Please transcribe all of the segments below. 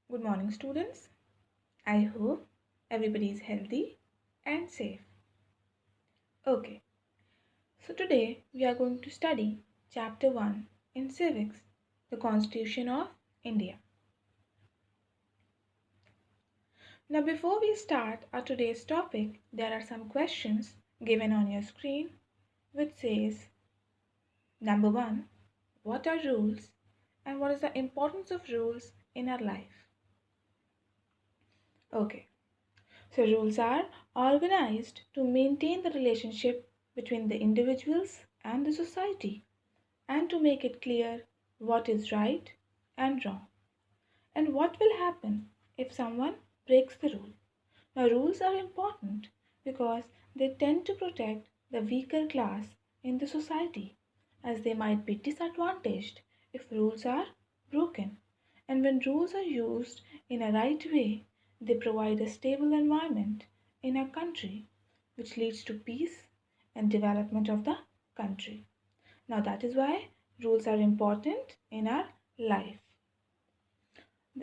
Good morning, students. I hope everybody is healthy and safe. Okay, so today we are going to study Chapter 1 in Civics, the Constitution of India. Now, before we start our today's topic, there are some questions given on your screen which says number 1, what are rules and what is the importance of rules in our life? Okay, so rules are organized to maintain the relationship between the individuals and the society and to make it clear what is right and wrong and what will happen if someone breaks the rule. Now, rules are important because they tend to protect the weaker class in the society as they might be disadvantaged if rules are broken. And when rules are used in a right way, they provide a stable environment in a country which leads to peace and development of the country. Now, that is why rules are important in our life.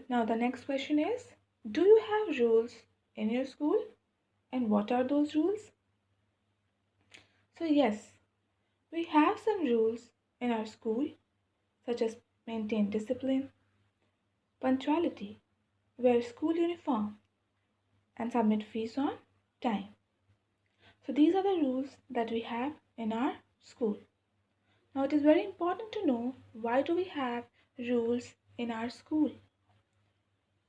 Now, the next question is, do you have rules in your school? And what are those rules? So, yes, we have some rules in our school, such as maintain discipline, punctuality, wear school uniform, and submit fees on time. So, these are the rules that we have in our school. Now, it is very important to know why do we have rules in our school.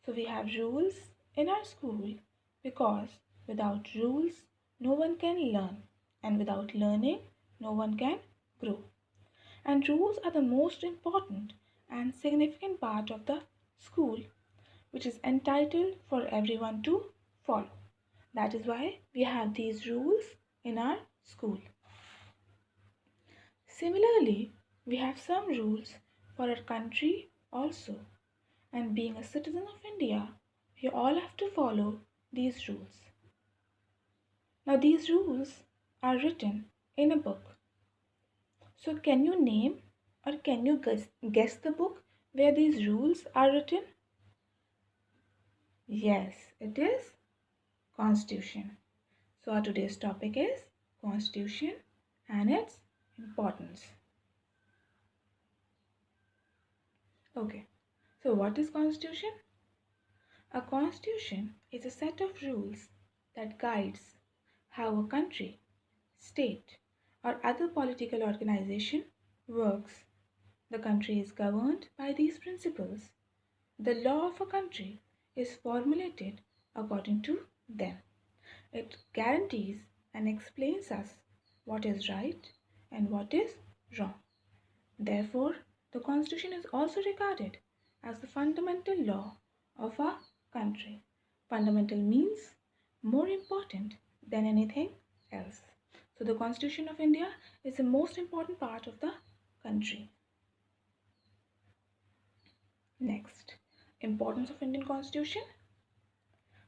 So, we have rules in our school because without rules, no one can learn, and without learning, no one can grow. And rules are the most important and significant part of the school, which is entitled for everyone to follow. That is why we have these rules in our school. Similarly, we have some rules for our country also. And being a citizen of India, we all have to follow these rules. Now, these rules are written in a book. So, can you name or can you guess the book where these rules are written? Yes, it is Constitution. So, our today's topic is Constitution and its importance. Okay, so what is Constitution? A constitution is a set of rules that guides how a country, state, or other political organization works. The country is governed by these principles. The law of a country is formulated according to them. It guarantees and explains us what is right and what is wrong. Therefore, the Constitution is also regarded as the fundamental law of a country. Fundamental means more important than anything else. So, the Constitution of India is the most important part of the country. Next, importance of Indian Constitution.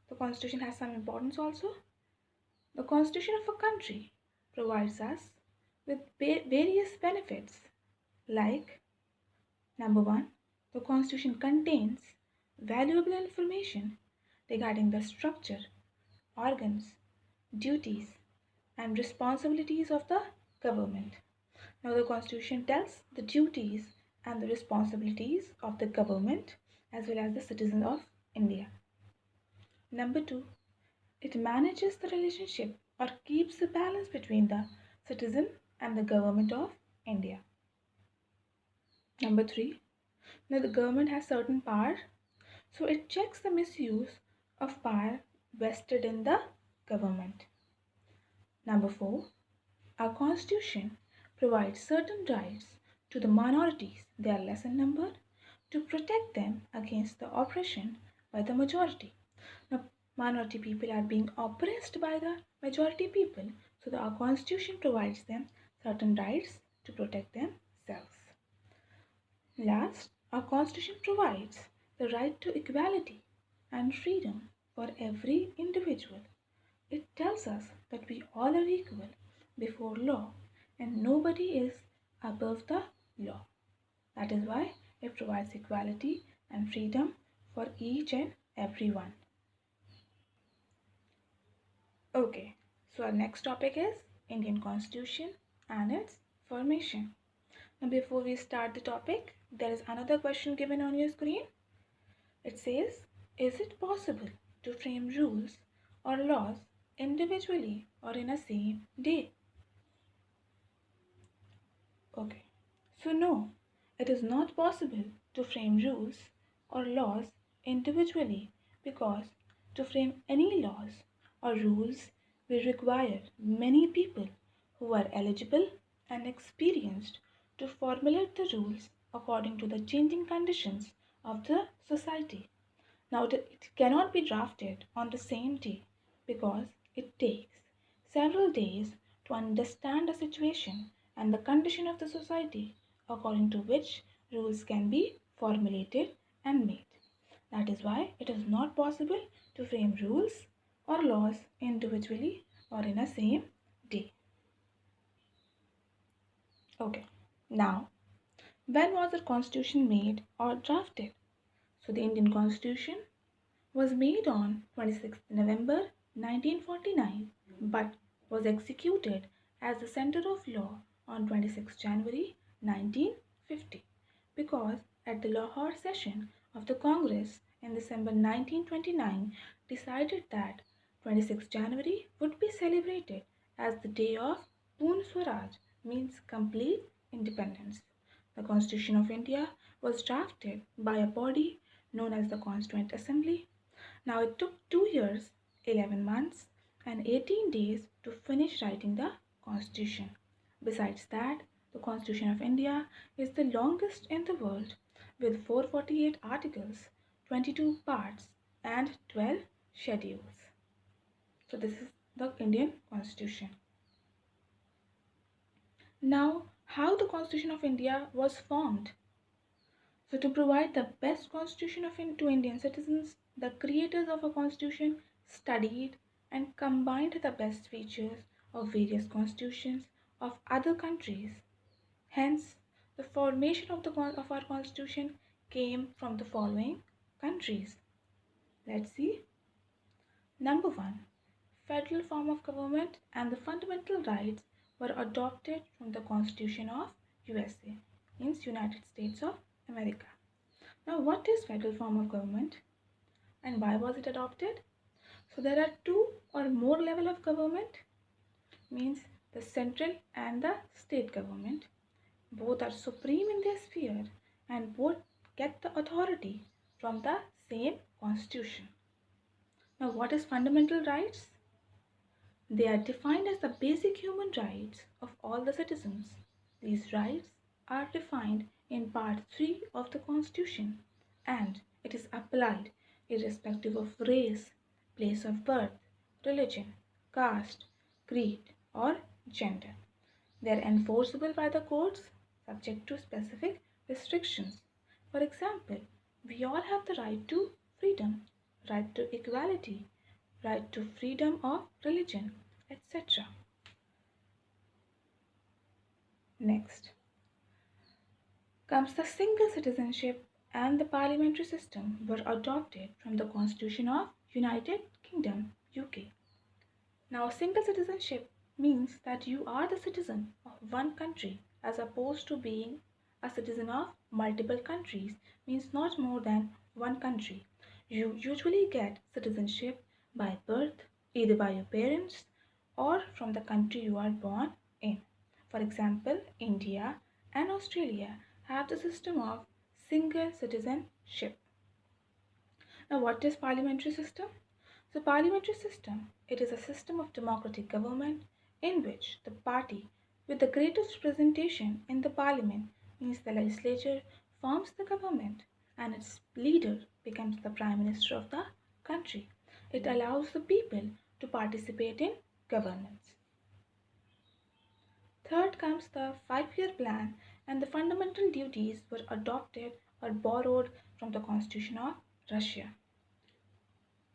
The Constitution has some importance also. The Constitution of a country provides us with various benefits like number 1, the Constitution contains valuable information regarding the structure, organs, duties, and responsibilities of the government. Now, the Constitution tells the duties and the responsibilities of the government as well as the citizens of India. Number 2, it manages the relationship or keeps the balance between the citizen and the government of India. Number 3, now the government has certain power, so it checks the misuse of power vested in the government. Number 4, our constitution provides certain rights to the minorities, they are less in number, to protect them against the oppression by the majority. Now, minority people are being oppressed by the majority people, so our constitution provides them certain rights to protect themselves. Last, our Constitution provides the right to equality and freedom for every individual. It tells us that we all are equal before law and nobody is above the law. That is why it provides equality and freedom for each and every one. Okay, so our next topic is Indian Constitution and its formation. Now, before we start the topic, there is another question given on your screen. It says, is it possible to frame rules or laws individually or in a same day? Okay, so no, it is not possible to frame rules or laws individually because to frame any laws or rules will require many people who are eligible and experienced to formulate the rules according to the changing conditions of the society. Now, it cannot be drafted on the same day because it takes several days to understand the situation and the condition of the society according to which rules can be formulated and made. That is why it is not possible to frame rules or laws individually or in a same day. Okay, now, when was the constitution made or drafted? So, the Indian constitution was made on 26th November 1949 but was executed as the center of law on 26th January 1950 because at the Lahore session of the Congress in December 1929 decided that 26th January would be celebrated as the day of Poon Swaraj, means complete independence. The Constitution of India was drafted by a body known as the Constituent Assembly. Now it took 2 years, 11 months, and 18 days to finish writing the Constitution. Besides that, the Constitution of India is the longest in the world with 448 articles, 22 parts, and 12 schedules. So, this is the Indian Constitution. Now, how the Constitution of India was formed. So, to provide the best constitution to Indian citizens, the creators of a constitution studied and combined the best features of various constitutions of other countries. Hence, the formation of our constitution came from the following countries. Let's see. Number one, federal form of government and the fundamental rights were adopted from the Constitution of U.S.A. means United States of America. Now, what is federal form of government and why was it adopted? So, there are two or more level of government, means the central and the state government. Both are supreme in their sphere and both get the authority from the same constitution. Now, what is fundamental rights? They are defined as the basic human rights of all the citizens. These rights are defined in Part 3 of the Constitution and it is applied irrespective of race, place of birth, religion, caste, creed, or gender. They are enforceable by the courts subject to specific restrictions. For example, we all have the right to freedom, right to equality, right to freedom of religion, etc. Next comes the single citizenship and the parliamentary system were adopted from the Constitution of United Kingdom UK. Now single citizenship means that you are the citizen of one country as opposed to being a citizen of multiple countries means not more than one country. You usually get citizenship by birth, either by your parents or from the country you are born in. For example, India and Australia have the system of single citizenship. Now, what is parliamentary system? So, parliamentary system, it is a system of democratic government in which the party with the greatest representation in the parliament means the legislature forms the government and its leader becomes the prime minister of the country. It allows the people to participate in governance. Third comes the 5-year plan, and the fundamental duties were adopted or borrowed from the Constitution of Russia.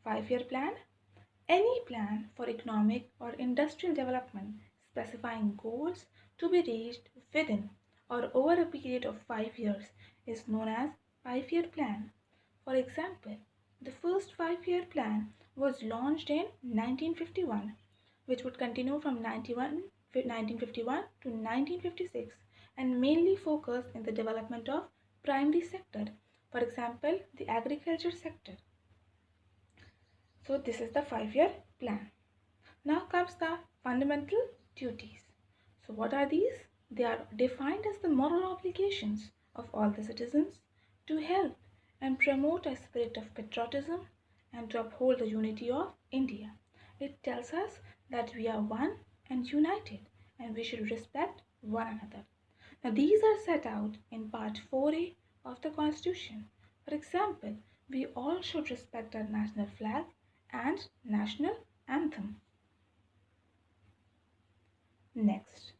5-year plan, any plan for economic or industrial development specifying goals to be reached within or over a period of 5 years is known as 5-year plan. For example, the first 5 year plan was launched in 1951, which would continue from 1951 to 1956 and mainly focus in the development of primary sector, for example, the agriculture sector. So this is the 5 year plan. Now comes the fundamental duties. So what are these? They are defined as the moral obligations of all the citizens to help and promote a spirit of patriotism and to uphold the unity of India. It tells us that we are one and united and we should respect one another. Now these are set out in part 4A of the Constitution. For example, we all should respect our national flag and national anthem. Next,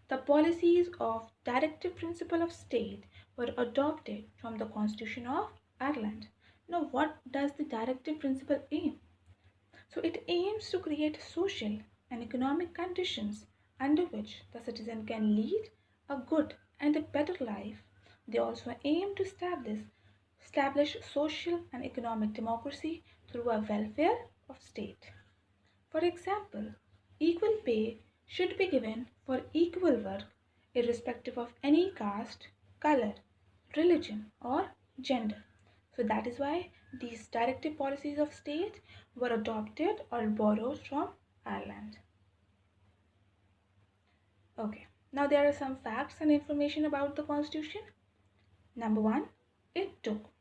the policies of directive principle of state were adopted from the Constitution of Ireland. Now, what does the directive principle aim? So, it aims to create social and economic conditions under which the citizen can lead a good and a better life. They also aim to establish social and economic democracy through a welfare of state. For example, equal pay should be given for equal work, irrespective of any caste, color, religion, or gender. So that is why these directive policies of state were adopted or borrowed from Ireland. Okay, now there are some facts and information about the Constitution. Number one, it took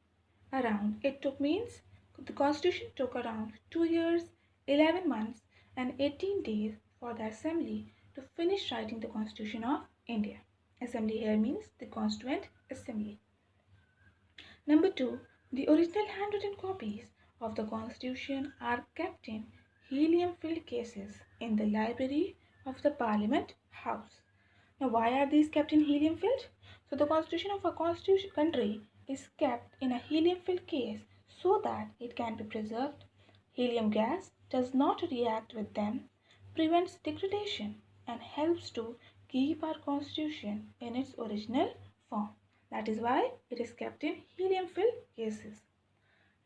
means the Constitution took around 2 years, 11 months, and 18 days for the Assembly to finish writing the Constitution of India. Assembly here means the Constituent Assembly. Number two, the original handwritten copies of the Constitution are kept in helium filled cases in the library of the Parliament House. Now, why are these kept in helium filled? So, the constitution of a constitution country is kept in a helium filled case so that it can be preserved. Helium gas does not react with them, prevents degradation, and helps to keep our constitution in its original form. That is why it is kept in helium filled cases.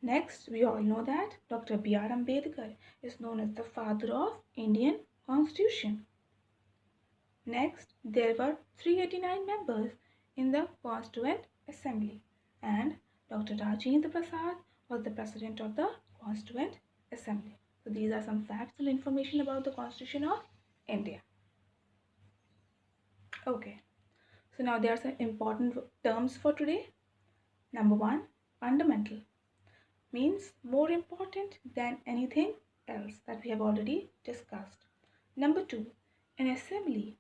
Next, we all know that Dr. B.R. Ambedkar is known as the father of Indian Constitution. Next, there were 389 members in the Constituent Assembly, and Dr. Rajendra Prasad was the president of the Constituent Assembly. So, these are some facts and information about the Constitution of India. Okay, so now there are some important terms for today. Number one, fundamental means more important than anything else that we have already discussed. Number two, an assembly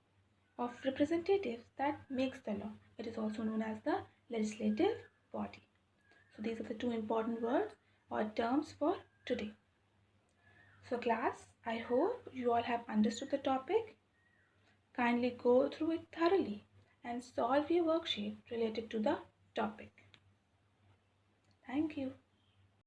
of representatives that makes the law. It is also known as the legislative body. So these are the two important words or terms for today. So class, I hope you all have understood the topic. Kindly go through it thoroughly and solve your worksheet related to the topic. Thank you.